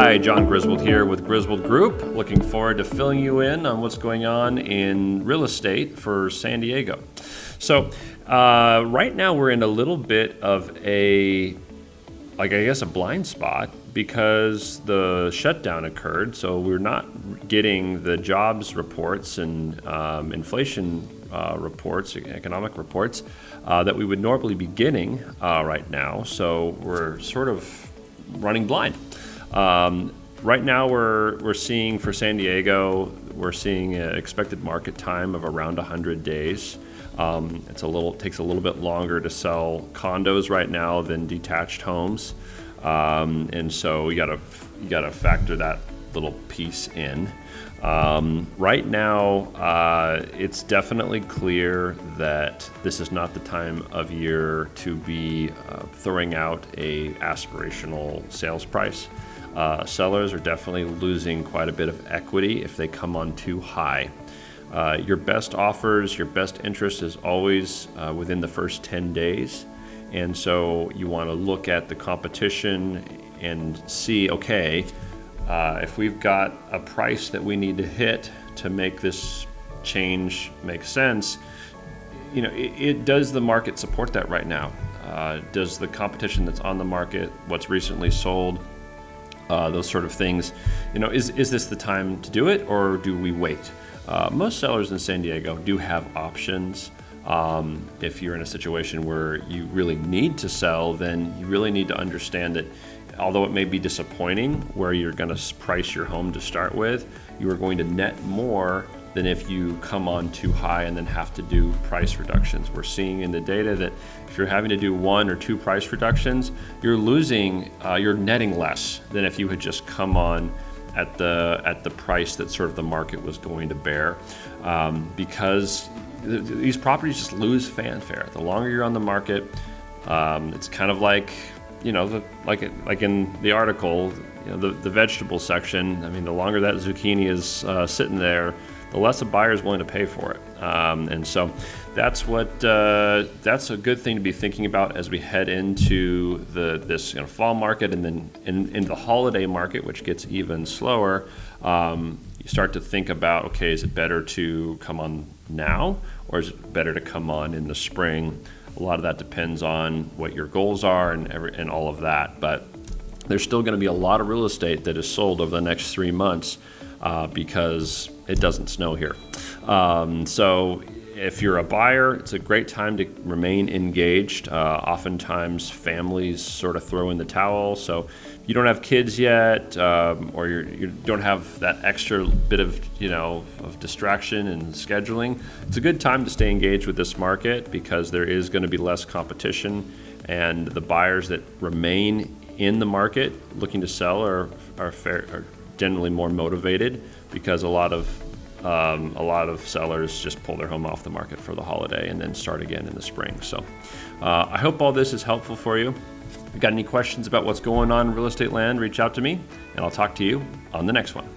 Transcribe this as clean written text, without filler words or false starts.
Hi, John Griswold here with Griswold Group. Looking forward to filling you in on what's going on in real estate for San Diego. So right now we're in a little bit of a blind spot because the shutdown occurred. So we're not getting the jobs reports and inflation reports, economic reports that we would normally be getting right now. So we're sort of running blind. Right now we're seeing for San Diego, we're seeing an expected market time of around 100 days. It takes a little bit longer to sell condos right now than detached homes. And so you gotta factor that little piece in. Right now, it's definitely clear that this is not the time of year to be throwing out a aspirational sales price. Sellers are definitely losing quite a bit of equity if they come on too high. Your best offers, your best interest is always within the first 10 days. And so you want to look at the competition and see, okay, if we've got a price that we need to hit to make this change make sense, does the market support that right now? Does the competition that's on the market, what's recently sold, those sort of things, is this the time to do it, or do we wait? Most sellers in San Diego do have options. If you're in a situation where you really need to sell, then you really need to understand that although it may be disappointing where you're going to price your home to start with, you are going to net more than if you come on too high and then have to do price reductions. We're seeing in the data that if you're having to do 1 or 2 price reductions, you're netting less than if you had just come on at the price that sort of the market was going to bear, because these properties just lose fanfare. The longer you're on the market, it's kind of like, like in the article, the vegetable section. I mean, the longer that zucchini is sitting there, the less a buyer is willing to pay for it. And so that's a good thing to be thinking about as we head into this fall market, and then in the holiday market, which gets even slower. You start to think about, okay, is it better to come on now, or is it better to come on in the spring? A lot of that depends on what your goals are and all of that. But there's still going to be a lot of real estate that is sold over the next 3 months because it doesn't snow here. So if you're a buyer, it's a great time to remain engaged. Oftentimes families sort of throw in the towel. So if you don't have kids yet, or you don't have that extra bit of distraction and scheduling, it's a good time to stay engaged with this market because there is going to be less competition, and the buyers that remain in the market looking to sell are generally more motivated because a lot of sellers just pull their home off the market for the holiday and then start again in the spring. So I hope all this is helpful for you. If you've got any questions about what's going on in real estate land, reach out to me, and I'll talk to you on the next one.